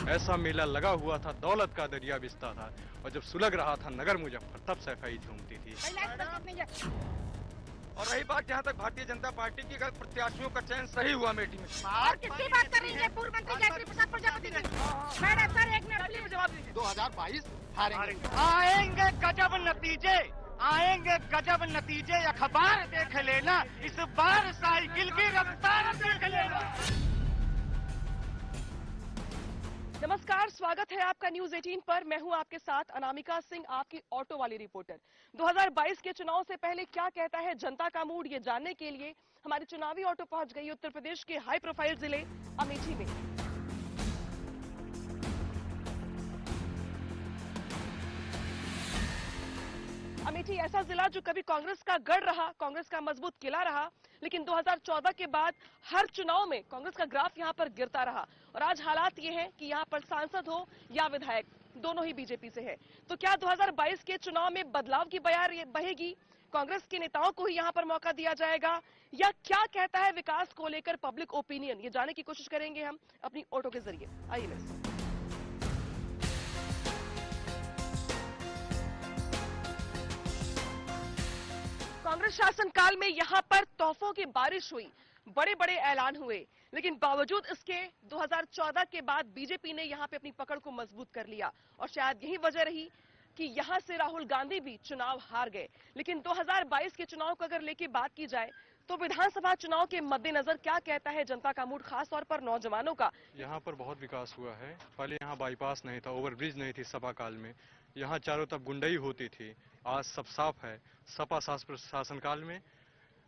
ऐसा मेला लगा हुआ था, दौलत का दरिया बिसता था, और जब सुलग रहा था नगर मुजफ्फर तब सैफई झूमती थी। और रही बात जहाँ तक भारतीय जनता पार्टी की, अगर प्रत्याशियों का चयन सही हुआ अमेठी में। और किसकी बात कर रही है? पूर्व मंत्री गायत्री प्रसाद प्रजापति की। मैडम सर एक मिनट प्लीज जवाब दीजिए। 2022 हारेंगे। आएंगे गजब नतीजे, आएंगे गजब नतीजे, अखबार देख लेना, इस बार साइकिल की रफ्तार देख लेना। नमस्कार, स्वागत है आपका न्यूज 18 पर। मैं हूं आपके साथ अनामिका सिंह, आपकी ऑटो वाली रिपोर्टर। 2022 के चुनाव से पहले क्या कहता है जनता का मूड, ये जानने के लिए हमारी चुनावी ऑटो पहुंच गई उत्तर प्रदेश के हाई प्रोफाइल जिले अमेठी में। अमेठी ऐसा जिला जो कभी कांग्रेस का गढ़ रहा, कांग्रेस का मजबूत किला रहा, लेकिन 2014 के बाद हर चुनाव में कांग्रेस का ग्राफ यहां पर गिरता रहा। और आज हालात ये हैं कि यहां पर सांसद हो या विधायक, दोनों ही बीजेपी से है। तो क्या 2022 के चुनाव में बदलाव की बयार बहेगी? कांग्रेस के नेताओं को ही यहां पर मौका दिया जाएगा, या क्या कहता है विकास को लेकर पब्लिक ओपिनियन, ये जानने की कोशिश करेंगे हम अपनी ऑटो के जरिए। आइए कांग्रेस शासनकाल में यहां पर तोहफों की बारिश हुई, बड़े बड़े ऐलान हुए, लेकिन बावजूद इसके 2014 के बाद बीजेपी ने यहां पे अपनी पकड़ को मजबूत कर लिया। और शायद यही वजह रही कि यहां से राहुल गांधी भी चुनाव हार गए। लेकिन 2022 के चुनाव को अगर लेके बात की जाए तो विधानसभा चुनाव के मद्देनजर क्या कहता है जनता का मूड, खास तौर पर नौजवानों का? यहाँ पर बहुत विकास हुआ है। पहले यहाँ बाईपास नहीं था, ओवरब्रिज नहीं थी सपा काल में, यहाँ चारों तरफ गुंडई होती थी। आज सब साफ है। सपा शासनकाल में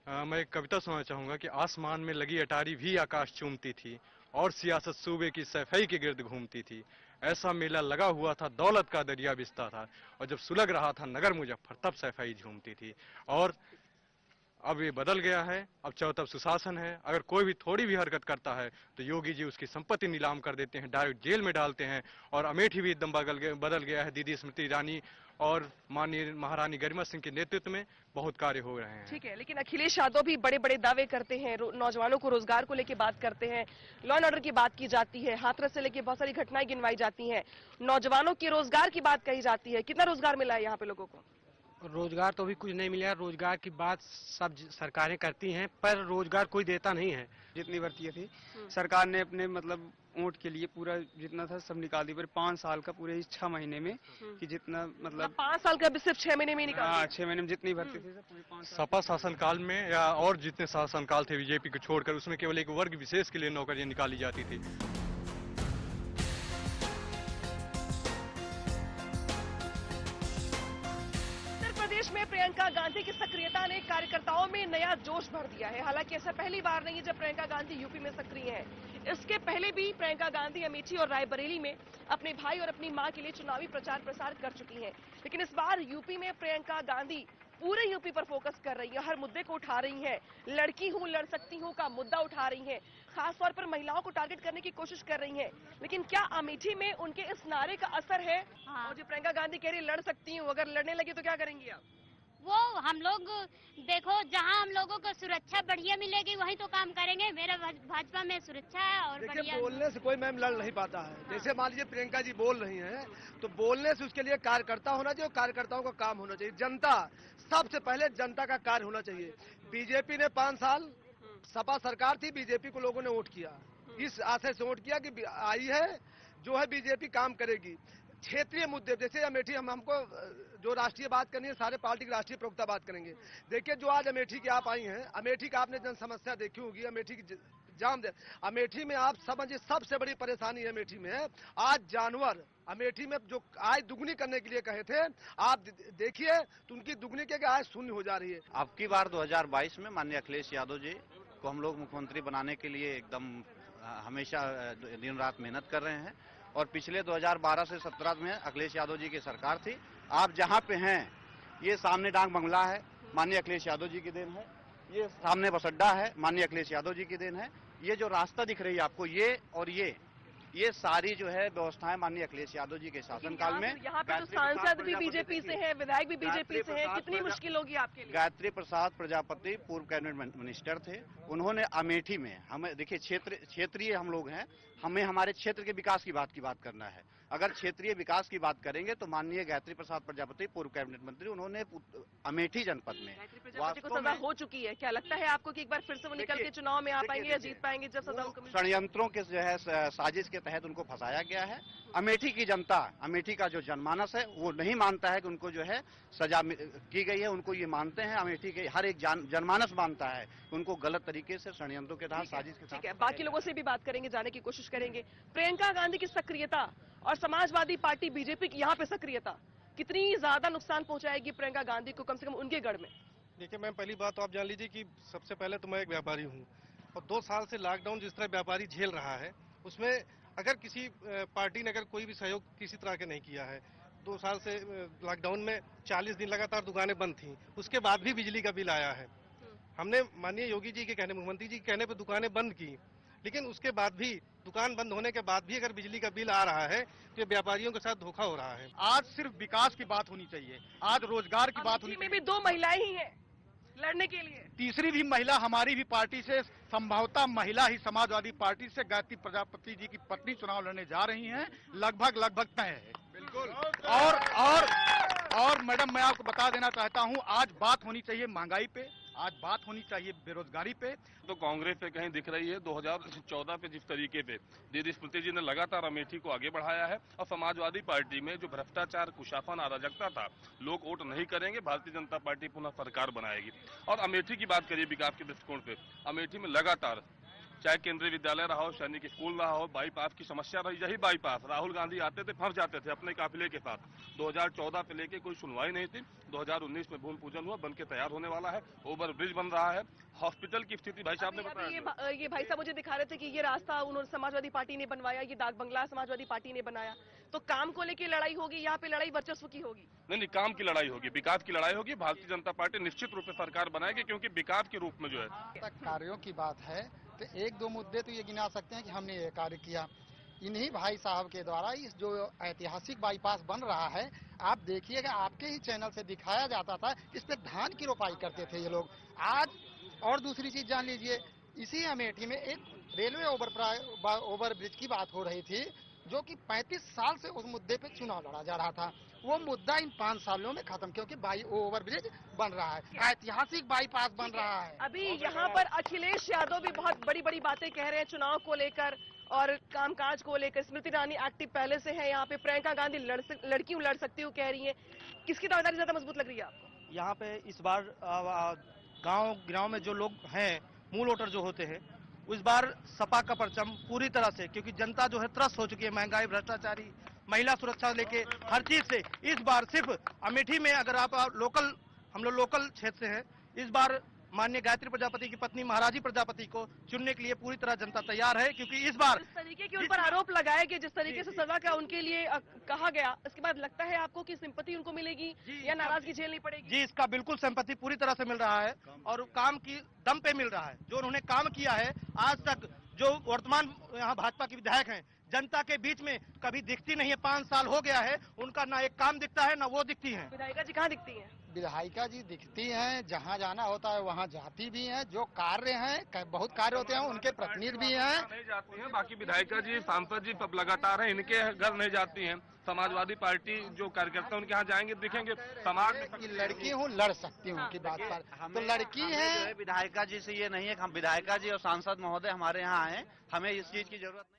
मैं एक कविता सुनाना चाहूंगा कि आसमान में लगी अटारी भी आकाश चूमती थी, और सियासत सूबे की सफाई के गिर्द घूमती थी। ऐसा मेला लगा हुआ था, दौलत का दरिया बिसता था, और जब सुलग रहा था नगर मुजफ्फर तब सफाई झूमती थी। और अब ये बदल गया है, अब चारों तरफ सुशासन है। अगर कोई भी थोड़ी भी हरकत करता है तो योगी जी उसकी संपत्ति नीलाम कर देते हैं, डायरेक्ट जेल में डालते हैं। और अमेठी भी एकदम बदल गया है। दीदी स्मृति ईरानी और माननीय महारानी गरिमा सिंह के नेतृत्व में बहुत कार्य हो रहे हैं। ठीक है, लेकिन अखिलेश यादव भी बड़े बड़े दावे करते हैं, नौजवानों को रोजगार को लेकर बात करते हैं, लॉ एंड ऑर्डर की बात की जाती है, हाथरस से लेकर बहुत सारी घटनाएं गिनवाई जाती हैं, नौजवानों के रोजगार की बात कही जाती है। कितना रोजगार मिला है यहाँ पे लोगों को? रोजगार तो अभी कुछ नहीं मिला। रोजगार की बात सब सरकारें करती हैं, पर रोजगार कोई देता नहीं है। जितनी भर्तियां थी सरकार ने अपने मतलब वोट के लिए पूरा जितना था सब निकाल दी, पर 5 साल का पूरे 6 महीने में कि जितना मतलब 5 साल का भी सिर्फ 6 महीने में निकाल। हाँ, 6 महीने में जितनी भर्ती थी सब पूरे 5 साल। सपा शासनकाल में या और जितने शासनकाल थे बीजेपी को छोड़कर, उसमें केवल एक वर्ग विशेष के लिए नौकरियां निकाली जाती थी। प्रदेश में प्रियंका गांधी की सक्रियता ने कार्यकर्ताओं में नया जोश भर दिया है। हालांकि ऐसा पहली बार नहीं है जब प्रियंका गांधी यूपी में सक्रिय है। इसके पहले भी प्रियंका गांधी अमेठी और रायबरेली में अपने भाई और अपनी मां के लिए चुनावी प्रचार प्रसार कर चुकी हैं। लेकिन इस बार यूपी में प्रियंका गांधी पूरे यूपी पर फोकस कर रही है, हर मुद्दे को उठा रही हैं। लड़की हूं, लड़ सकती हूं का मुद्दा उठा रही हैं, खासतौर पर महिलाओं को टारगेट करने की कोशिश कर रही हैं। लेकिन क्या अमेठी में उनके इस नारे का असर है? और जो प्रियंका गांधी कह रही लड़ सकती हूँ, अगर लड़ने लगी तो क्या करेंगी आप? वो हम लोग देखो, जहां हम लोगों को सुरक्षा बढ़िया मिलेगी वहीं तो काम करेंगे। मेरा भाजपा में सुरक्षा है और बढ़िया। बोलने से कोई मैम लड़ नहीं पाता है। जैसे मान लीजिए प्रियंका जी बोल रही हैं, तो बोलने से उसके लिए कार्यकर्ता होना चाहिए, कार्यकर्ताओं का काम होना चाहिए। जनता सबसे पहले जनता का कार्य होना चाहिए। बीजेपी ने 5 साल सपा सरकार थी, बीजेपी को लोगों ने वोट किया, इस आशय से वोट किया कि आई है जो है बीजेपी काम करेगी। क्षेत्रीय मुद्दे जैसे अमेठी, हमको जो राष्ट्रीय बात करनी है, सारे पार्टी की राष्ट्रीय प्रवक्ता बात करेंगे। देखिए जो आज अमेठी की आप आई हैं, अमेठी का आपने जन समस्या देखी होगी, अमेठी की जाम दे। अमेठी में आप समझिए सबसे बड़ी परेशानी अमेठी में है आज जानवर। अमेठी में जो आय दुगनी करने के लिए कहे थे, आप देखिए तो उनकी दुगनी के आय शून्य हो जा रही है। अब की बार 2022 में माननीय अखिलेश यादव जी को हम लोग मुख्यमंत्री बनाने के लिए एकदम हमेशा दिन रात मेहनत कर रहे हैं। और पिछले 2012 से 17 में अखिलेश यादव जी की सरकार थी। आप जहां पे हैं, ये सामने डाक बंगला है, माननीय अखिलेश यादव जी की देन है। ये सामने बस अड्डा है, माननीय अखिलेश यादव जी की देन है। ये जो रास्ता दिख रही है आपको, ये और ये ये सारी जो है व्यवस्थाएं माननीय अखिलेश यादव जी के शासनकाल में। यहाँ पे तो सांसद भी बीजेपी से हैं, विधायक भी बीजेपी से हैं, कितनी मुश्किल होगी आपके लिए? गायत्री प्रसाद प्रजापति पूर्व कैबिनेट मिनिस्टर थे, उन्होंने अमेठी में, हमें देखिए क्षेत्रीय हम लोग हैं, हमें हमारे क्षेत्र के विकास की बात करना है। अगर क्षेत्रीय विकास की बात करेंगे तो माननीय गायत्री प्रसाद प्रजापति पूर्व कैबिनेट मंत्री, उन्होंने अमेठी जनपद में प्रजापति को सजा हो चुकी है। क्या लगता है आपको कि एक बार फिर से वो निकल के चुनाव में आ पाएंगे या जीत पाएंगे जब सजा उनको मिलेगी? षड्यंत्रों के जो है साजिश के तहत उनको फंसाया गया है। अमेठी की जनता, अमेठी का जो जनमानस है वो नहीं मानता है कि उनको जो है सजा की गई है। उनको ये मानते हैं, अमेठी के हर एक जनमानस मानता है उनको गलत तरीके से षड्यंत्रों के तहत साजिश के ठीक है, बाकी लोगों से भी बात करेंगे, जाने की कोशिश करेंगे। प्रियंका गांधी की सक्रियता और समाजवादी पार्टी बीजेपी की यहाँ पे सक्रियता कितनी ज्यादा नुकसान पहुंचाएगी प्रियंका गांधी को, कम से कम उनके गढ़ में? देखिए मैम, पहली बात तो आप जान लीजिए कि सबसे पहले तो मैं एक व्यापारी हूँ और 2 साल से लॉकडाउन जिस तरह व्यापारी झेल रहा है, उसमें अगर किसी पार्टी ने अगर कोई भी सहयोग किसी तरह के नहीं किया है, 2 साल से लॉकडाउन में 40 दिन लगातार दुकानें बंद थी, उसके बाद भी बिजली का बिल आया है। हमने माननीय योगी जी के कहने, मुख्यमंत्री जी के कहने पर दुकानें बंद की, लेकिन उसके बाद भी, दुकान बंद होने के बाद भी अगर बिजली का बिल आ रहा है तो व्यापारियों के साथ धोखा हो रहा है। आज सिर्फ विकास की बात होनी चाहिए, आज रोजगार की बात होनी चाहिए। में भी 2 महिलाएं ही हैं लड़ने के लिए। तीसरी भी महिला हमारी भी पार्टी से, संभवतः महिला ही समाजवादी पार्टी से गायत्री प्रजापति जी की पत्नी चुनाव लड़ने जा रही हैं, लगभग तय है। बिल्कुल। और मैडम, मैं आपको बता देना चाहता हूं, आज बात होनी चाहिए महंगाई पे, आज बात होनी चाहिए बेरोजगारी पे। तो कांग्रेस पे कहीं दिख रही है। 2014 पे जिस तरीके पे दीदी स्मृति जी ने लगातार अमेठी को आगे बढ़ाया है, और समाजवादी पार्टी में जो भ्रष्टाचार, कुशाफन, अराजकता था, लोग वोट नहीं करेंगे, भारतीय जनता पार्टी पुनः सरकार बनाएगी। और अमेठी की बात करिए विकास के दृष्टिकोण पे, अमेठी में लगातार चाहे केंद्रीय विद्यालय रहा हो, सैनिक स्कूल रहा हो, बाईपास की समस्या रही। यही बाईपास राहुल गांधी आते थे, फंस जाते थे अपने काफिले के साथ। 2014 से लेके कोई सुनवाई नहीं थी। 2019 में भूमि पूजन हुआ, बन के तैयार होने वाला है, ओवर ब्रिज बन रहा है। हॉस्पिटल की स्थिति भाई साहब ने बताया। ये भाई साहब मुझे दिखा रहे थे कि ये रास्ता उन्होंने समाजवादी पार्टी ने बनवाया, ये डाक बंगला समाजवादी पार्टी ने बनाया। तो काम को लेकर लड़ाई होगी, यहाँ पे लड़ाई वर्चस्व की होगी? नहीं, काम की लड़ाई होगी, विकास की लड़ाई होगी। भारतीय जनता पार्टी निश्चित रूप से सरकार बनाएगी, क्योंकि विकास के रूप में जो है कार्यों की बात है तो 1-2 मुद्दे तो ये गिना सकते हैं कि हमने ये कार्य किया। इन्हीं भाई साहब के द्वारा इस जो ऐतिहासिक बाईपास बन रहा है, आप देखिएगा, आपके ही चैनल से दिखाया जाता था, इस पे धान की रोपाई करते थे ये लोग। आज और दूसरी चीज जान लीजिए, इसी अमेठी में एक रेलवे ओवर ब्रिज की बात हो रही थी, जो कि 35 साल से उस मुद्दे पे चुनाव लड़ा जा रहा था। वो मुद्दा इन 5 सालों में खत्म, क्योंकि ओवर ब्रिज बन रहा है, ऐतिहासिक बाईपास बन रहा है। अभी यहाँ पर अखिलेश यादव भी बहुत बड़ी बड़ी बातें कह रहे हैं चुनाव को लेकर और कामकाज को लेकर। स्मृति ईरानी एक्टिव पहले से है यहाँ पे, प्रियंका गांधी लड़कियों लड़ सकती हूँ कह रही है। किसकी दावेदारी ज्यादा मजबूत लग रही है आपको? यहाँ पे इस बार गांव में जो लोग हैं, मूल वोटर जो होते हैं, इस बार सपा का परचम पूरी तरह से, क्योंकि जनता जो है त्रस्त हो चुकी है महंगाई, भ्रष्टाचारी, महिला सुरक्षा लेके हर चीज से। इस बार सिर्फ अमेठी में अगर आप हम लोग लोकल क्षेत्र से हैं, इस बार माननीय गायत्री प्रजापति की पत्नी महाराजी प्रजापति को चुनने के लिए पूरी तरह जनता तैयार है, क्योंकि इस बार इस तरीके के उन पर आरोप लगाए गए, जिस तरीके से सजा का उनके लिए कहा गया, इसके बाद लगता है आपको कि सिंपैथी उनको मिलेगी या नाराजगी झेलनी पड़ेगी? जी, इसका बिल्कुल सिंपैथी पूरी तरह से मिल रहा है और काम की दम पे मिल रहा है। जो उन्होंने काम किया है आज तक, जो वर्तमान यहाँ भाजपा के विधायक हैं, जनता के बीच में कभी दिखती नहीं है। 5 साल हो गया है, उनका ना एक काम दिखता है, ना वो दिखती हैं। विधायिका जी कहाँ दिखती हैं? विधायिका जी दिखती हैं, जहाँ जाना होता है वहाँ जाती भी हैं। जो कार्य हैं, बहुत कार्य होते हैं, उनके प्रतिनिधि भी हैं। नहीं जाती हैं, बाकी विधायिका जी, सांसद जी सब लगातार हैं, इनके घर नहीं जाती हैं। समाजवादी पार्टी जो कार्यकर्ता उनके यहाँ जाएंगे, दिखेंगे। समाज में लड़की हूँ, लड़ सकती हूँ की बात पर, तो लड़की है। विधायिका जी से ये नहीं है कि हम विधायिका जी और सांसद महोदय हमारे यहाँ आए, हमें इस चीज की जरूरत नहीं।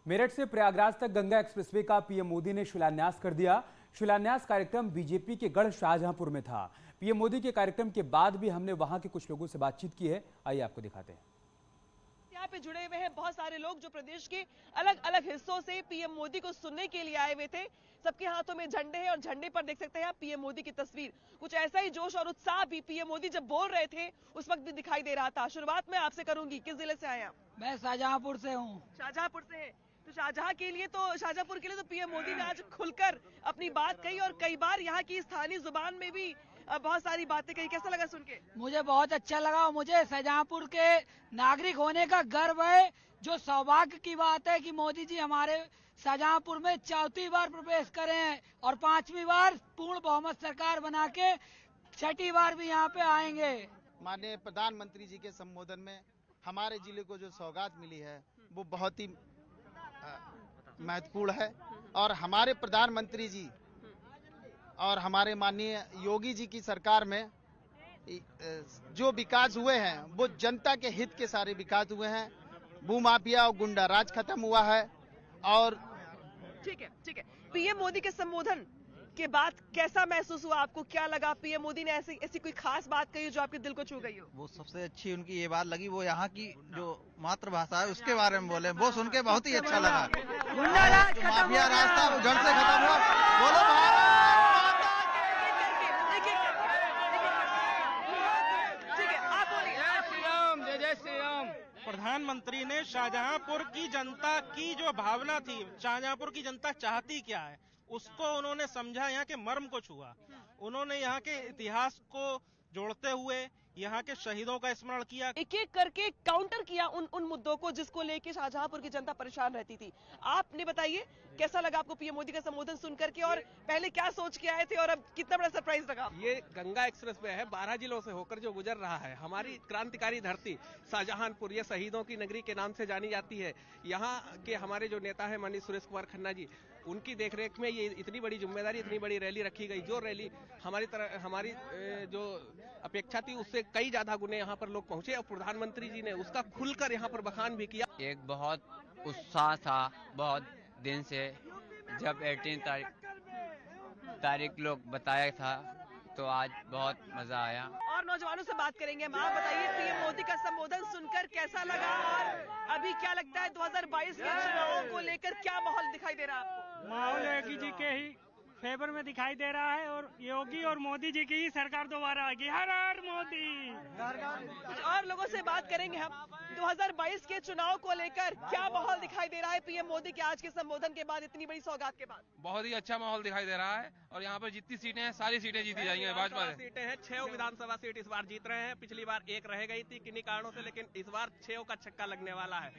मेरठ से प्रयागराज तक गंगा एक्सप्रेसवे का पीएम मोदी ने शिलान्यास कर दिया। शिलान्यास कार्यक्रम बीजेपी के गढ़ शाहजहांपुर में था। पीएम मोदी के कार्यक्रम के बाद भी हमने वहां के कुछ लोगों से बातचीत की है, आइए आपको दिखाते हैं। यहाँ पे जुड़े हुए हैं बहुत सारे लोग जो प्रदेश के अलग अलग हिस्सों से पीएम मोदी को सुनने के लिए आए हुए थे। सबके हाथों में झंडे हैं और झंडे पर देख सकते हैं आप पीएम मोदी की तस्वीर। कुछ ऐसा ही जोश और उत्साह भी पीएम मोदी जब बोल रहे थे उस वक्त भी दिखाई दे रहा था। शुरुआत में आपसे करूंगी, किस जिले से आए आप? मैं शाहजहांपुर से हूँ। शाहजहांपुर से है, तो शाहजहांपुर के लिए तो पीएम मोदी ने आज खुलकर अपनी बात कही और कई बार यहाँ की स्थानीय जुबान में भी बहुत सारी बातें कही, कैसा लगा सुन के? मुझे बहुत अच्छा लगा और मुझे शाहजहांपुर के नागरिक होने का गर्व है। जो सौभाग्य की बात है कि मोदी जी हमारे शाहजहांपुर में 4थी बार प्रवेश करे हैं और 5वीं बार पूर्ण बहुमत सरकार बना के 6ठी बार भी यहाँ पे आएंगे। माननीय प्रधानमंत्री जी के संबोधन में हमारे जिले को जो सौगात मिली है वो बहुत ही महत्वपूर्ण है और हमारे प्रधानमंत्री जी और हमारे माननीय योगी जी की सरकार में जो विकास हुए हैं वो जनता के हित के सारे विकास हुए हैं। भूमाफिया और गुंडा राज खत्म हुआ है। और ठीक है। पीएम मोदी के संबोधन के बाद कैसा महसूस हुआ आपको? क्या लगा? पीएम मोदी ने ऐसी कोई खास बात कही जो आपके दिल को छू गई हो? वो सबसे अच्छी उनकी ये बात लगी, वो यहाँ की जो मातृभाषा है उसके बारे में बोले, वो सुन के बहुत ही अच्छा लगा। जो माफिया राज था वो जड़ से खत्म हुआ। बोलो प्रधानमंत्री ने शाहजहांपुर की जनता की जो भावना थी, शाहजहांपुर की जनता चाहती क्या है, उसको उन्होंने समझा, यहाँ के मर्म को छुआ। उन्होंने यहाँ के इतिहास को जोड़ते हुए यहाँ के शहीदों का स्मरण किया, एक एक करके काउंटर किया उन मुद्दों को जिसको लेके शाहजहांपुर की जनता परेशान रहती थी। आपने बताइए कैसा लगा आपको पीएम मोदी का संबोधन सुनकर के, और पहले क्या सोच के आए थे और अब कितना बड़ा सरप्राइज लगा? ये गंगा एक्सप्रेस वे है, 12 जिलों से होकर जो गुजर रहा है। हमारी क्रांतिकारी धरती शाहजहांपुर ये शहीदों की नगरी के नाम से जानी जाती है। यहाँ के हमारे जो नेता है माननीय सुरेश कुमार खन्ना जी, उनकी देखरेख में ये इतनी बड़ी जिम्मेदारी, इतनी बड़ी रैली रखी गई। जो रैली हमारी जो अपेक्षा थी उससे कई ज्यादा गुने यहाँ पर लोग पहुंचे और प्रधानमंत्री जी ने उसका खुलकर यहाँ पर बखान भी किया। एक बहुत उत्साह था बहुत दिन से, जब 18 तारीख लोग बताया था तो आज बहुत मजा आया। और नौजवानों से बात करेंगे हम। आप बताइए पीएम मोदी का संबोधन सुनकर कैसा लगा, और अभी क्या लगता है 2022 के चुनावों को लेकर क्या माहौल दिखाई दे रहा है आपको? माहौल योगी जी के ही फेवर में दिखाई दे रहा है और योगी और मोदी जी की ही सरकार दोबारा आएगी। हर हर मोदी। कुछ और लोगों से बात करेंगे हम। 2022 के चुनाव को लेकर क्या माहौल दिखाई दे रहा है पीएम मोदी के आज के संबोधन के बाद, इतनी बड़ी सौगात के बाद? बहुत ही अच्छा माहौल दिखाई दे रहा है और यहाँ पर जितनी सीटें हैं सारी सीटें जीती जाएंगी भाजपा से। सीटें हैं, 6 विधानसभा सीट इस बार जीत रहे हैं। पिछली बार 1 रह गई थी किन्हीं कारणों से, लेकिन इस बार 6 का छक्का लगने वाला है।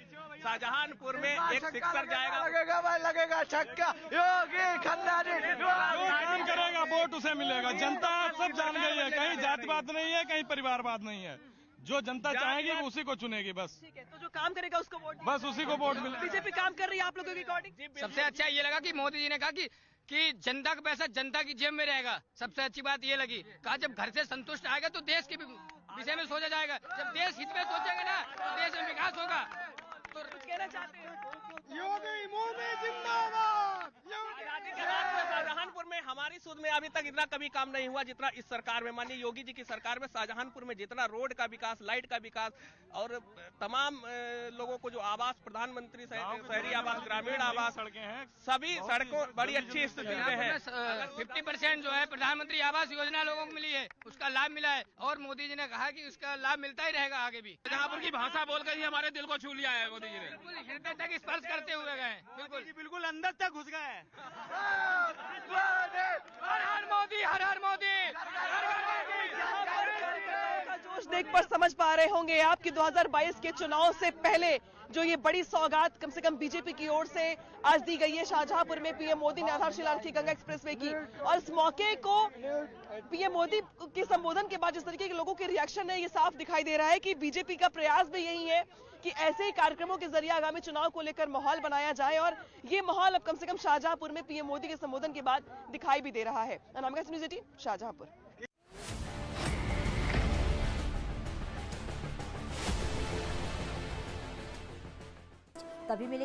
शाहजहांपुर में एक सिक्सर जाएगा, लगेगा छक्का। योगी खन्ना जी करेगा, वोट उसे मिलेगा। जनता सब जान गई है, कहीं जातिवाद नहीं है, कहीं परिवारवाद नहीं है। जो जनता चाहेगी वो उसी को चुनेगी बस। ठीक है, तो जो काम करेगा उसको वोट, बस उसी को वोट मिलेगा। बीजेपी काम कर रही है आप लोगों की अकॉर्डिंग? सबसे अच्छा ये लगा कि मोदी जी ने कहा कि जनता का पैसा जनता की जेब में रहेगा। सबसे अच्छी बात ये लगी, कहा जब घर से संतुष्ट आएगा तो देश के विषय में सोचा जाएगा। जब देश हित में सोचेंगे ना तो देश में विकास होगा। तो कुछ कहना चाहते हैं? योगी मोदी जिंदाबाद। शाहजहांपुर में हमारी सूद में अभी तक इतना कभी काम नहीं हुआ जितना इस सरकार में, माननीय योगी जी की सरकार में शाहजहांपुर में जितना रोड का विकास, लाइट का विकास और तमाम लोगों को जो आवास, प्रधानमंत्री शहरी आवास, ग्रामीण आवास, सड़कें हैं, सभी सड़कों बड़ी अच्छी स्थिति में है। 50% जो है प्रधानमंत्री आवास योजना लोगों को मिली है, उसका लाभ मिला है और मोदी जी ने कहा कि उसका लाभ मिलता ही रहेगा आगे भी। शाहजहांपुर की भाषा बोलकर ही हमारे दिल को छू लिया है मोदी जी ने, हृदय तक स्पर्श करते हुए गए, बिल्कुल अंदर तक घुस गए। हर हर मोदी, हर हर मोदी, का जोश देख पर समझ पा रहे होंगे आप कि 2022 के चुनाव से पहले जो ये बड़ी सौगात कम से कम बीजेपी की ओर से आज दी गई है। शाहजहांपुर में पीएम मोदी ने आधारशिला रखी गंगा एक्सप्रेसवे की, और इस मौके को पीएम मोदी के संबोधन के बाद जिस तरीके के लोगों के रिएक्शन है, ये साफ दिखाई दे रहा है कि बीजेपी का प्रयास भी यही है कि ऐसे ही कार्यक्रमों के जरिए आगामी चुनाव को लेकर माहौल बनाया जाए, और ये माहौल अब कम से कम शाहजहांपुर में पीएम मोदी के संबोधन के बाद दिखाई भी दे रहा है। अनामिका न्यूज़ 18 शाहजहांपुर। तभी मिलेगी